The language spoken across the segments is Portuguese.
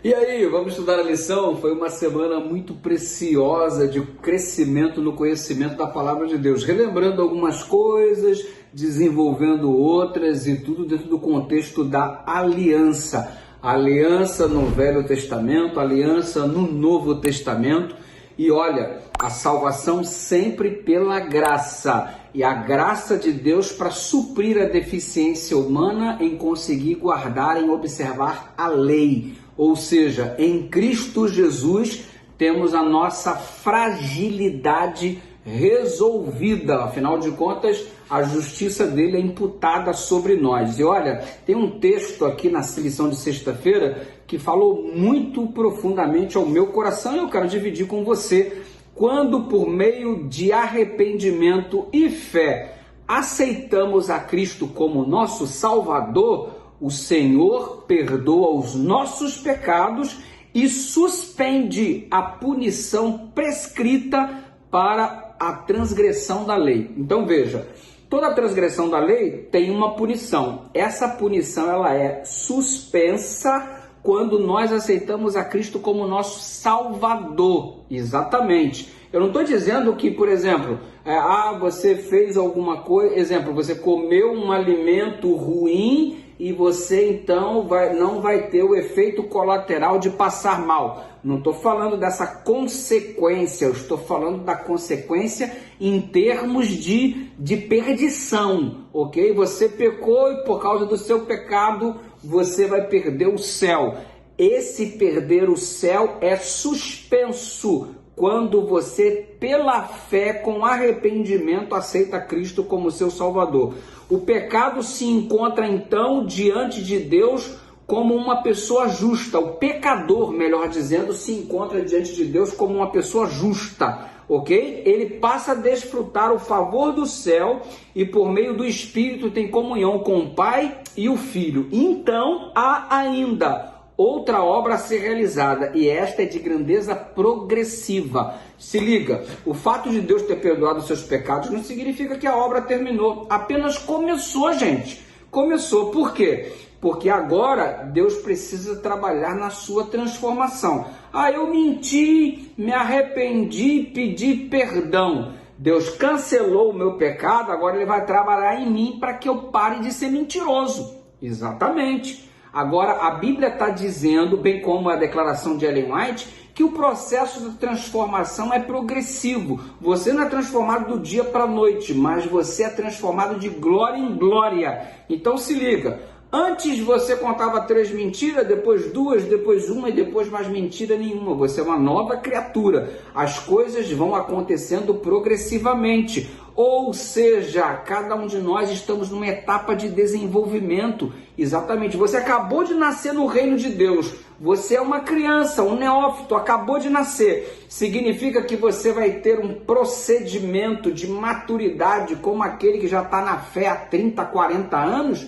E aí, vamos estudar a lição? Foi uma semana muito preciosa de crescimento no conhecimento da Palavra de Deus, relembrando algumas coisas, desenvolvendo outras e tudo dentro do contexto da aliança. Aliança no Velho Testamento, aliança no Novo Testamento. E olha, a salvação sempre pela graça. E a graça de Deus para suprir a deficiência humana em conseguir guardar, em observar a lei. Ou seja, em Cristo Jesus temos a nossa fragilidade resolvida. Afinal de contas, a justiça dele é imputada sobre nós. E olha, tem um texto aqui na lição de sexta-feira que falou muito profundamente ao meu coração e eu quero dividir com você. Quando por meio de arrependimento e fé aceitamos a Cristo como nosso Salvador, o Senhor perdoa os nossos pecados e suspende a punição prescrita para a transgressão da lei. Então veja, toda transgressão da lei tem uma punição. Essa punição ela é suspensa quando nós aceitamos a Cristo como nosso Salvador. Exatamente. Eu não estou dizendo que, por exemplo, você fez alguma coisa, exemplo, você comeu um alimento ruim e você então não vai ter o efeito colateral de passar mal. Não estou falando dessa consequência, eu estou falando da consequência em termos de perdição, ok? Você pecou e por causa do seu pecado você vai perder o céu. Esse perder o céu é suspenso quando você, pela fé, com arrependimento, aceita Cristo como seu Salvador. O pecado se encontra, então, diante de Deus como uma pessoa justa. O pecador, melhor dizendo, se encontra diante de Deus como uma pessoa justa, ok? Ele passa a desfrutar o favor do céu e, por meio do Espírito, tem comunhão com o Pai e o Filho. Então, há ainda outra obra a ser realizada, e esta é de grandeza progressiva. Se liga, o fato de Deus ter perdoado os seus pecados não significa que a obra terminou, apenas começou, gente. Começou, por quê? Porque agora Deus precisa trabalhar na sua transformação. Eu menti, me arrependi, pedi perdão. Deus cancelou o meu pecado, agora Ele vai trabalhar em mim para que eu pare de ser mentiroso. Exatamente. Agora, a Bíblia está dizendo, bem como a declaração de Ellen White, que o processo de transformação é progressivo. Você não é transformado do dia para a noite, mas você é transformado de glória em glória. Então se liga, antes você contava 3 mentiras, depois 2, depois 1 e depois mais mentira nenhuma. Você é uma nova criatura. As coisas vão acontecendo progressivamente. Ou seja, cada um de nós estamos numa etapa de desenvolvimento. Exatamente. Você acabou de nascer no reino de Deus. Você é uma criança, um neófito, acabou de nascer. Significa que você vai ter um procedimento de maturidade como aquele que já está na fé há 30, 40 anos?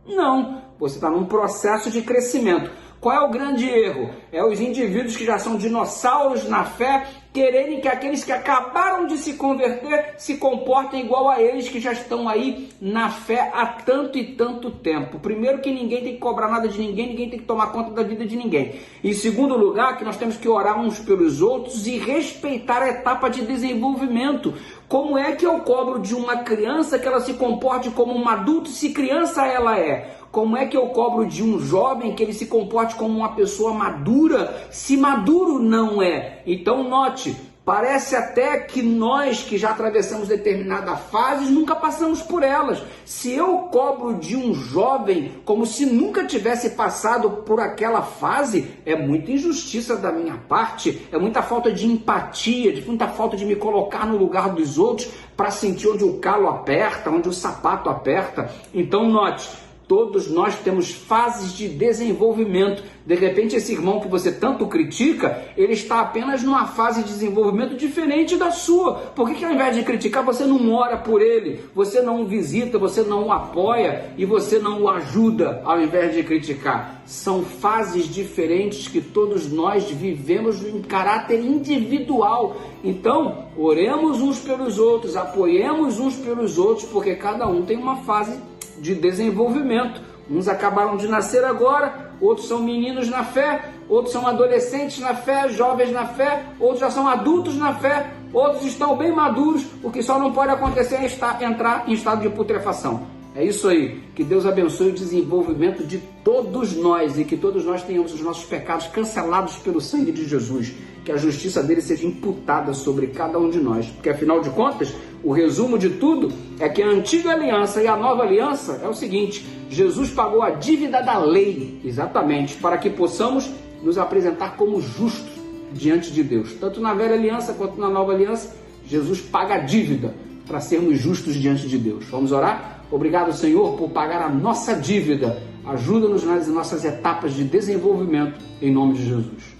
Não. Você está num processo de crescimento. Qual é o grande erro? É os indivíduos que já são dinossauros na fé quererem que aqueles que acabaram de se converter se comportem igual a eles que já estão aí na fé há tanto e tanto tempo. Primeiro que ninguém tem que cobrar nada de ninguém, ninguém tem que tomar conta da vida de ninguém. Em segundo lugar, que nós temos que orar uns pelos outros e respeitar a etapa de desenvolvimento. Como é que eu cobro de uma criança que ela se comporte como um adulto se criança ela é? Como é que eu cobro de um jovem que ele se comporte como uma pessoa madura, se maduro não é? Então note, parece até que nós que já atravessamos determinadas fases nunca passamos por elas. Se eu cobro de um jovem como se nunca tivesse passado por aquela fase, é muita injustiça da minha parte, é muita falta de empatia, muita falta de me colocar no lugar dos outros para sentir onde o calo aperta, onde o sapato aperta. Então note, todos nós temos fases de desenvolvimento. De repente, esse irmão que você tanto critica, ele está apenas numa fase de desenvolvimento diferente da sua. Por que ao invés de criticar, você não ora por ele, você não o visita, você não o apoia e você não o ajuda ao invés de criticar? São fases diferentes que todos nós vivemos em caráter individual. Então, oremos uns pelos outros, apoiemos uns pelos outros, porque cada um tem uma fase de desenvolvimento. Uns acabaram de nascer agora, outros são meninos na fé, outros são adolescentes na fé, jovens na fé, outros já são adultos na fé, outros estão bem maduros. O que só não pode acontecer é entrar em estado de putrefação. É isso aí. Que Deus abençoe o desenvolvimento de todos nós e que todos nós tenhamos os nossos pecados cancelados pelo sangue de Jesus. Que a justiça dele seja imputada sobre cada um de nós. Porque, afinal de contas, o resumo de tudo é que a antiga aliança e a nova aliança é o seguinte: Jesus pagou a dívida da lei, exatamente, para que possamos nos apresentar como justos diante de Deus. Tanto na velha aliança quanto na nova aliança, Jesus paga a dívida para sermos justos diante de Deus. Vamos orar? Obrigado, Senhor, por pagar a nossa dívida. Ajuda-nos nas nossas etapas de desenvolvimento, em nome de Jesus.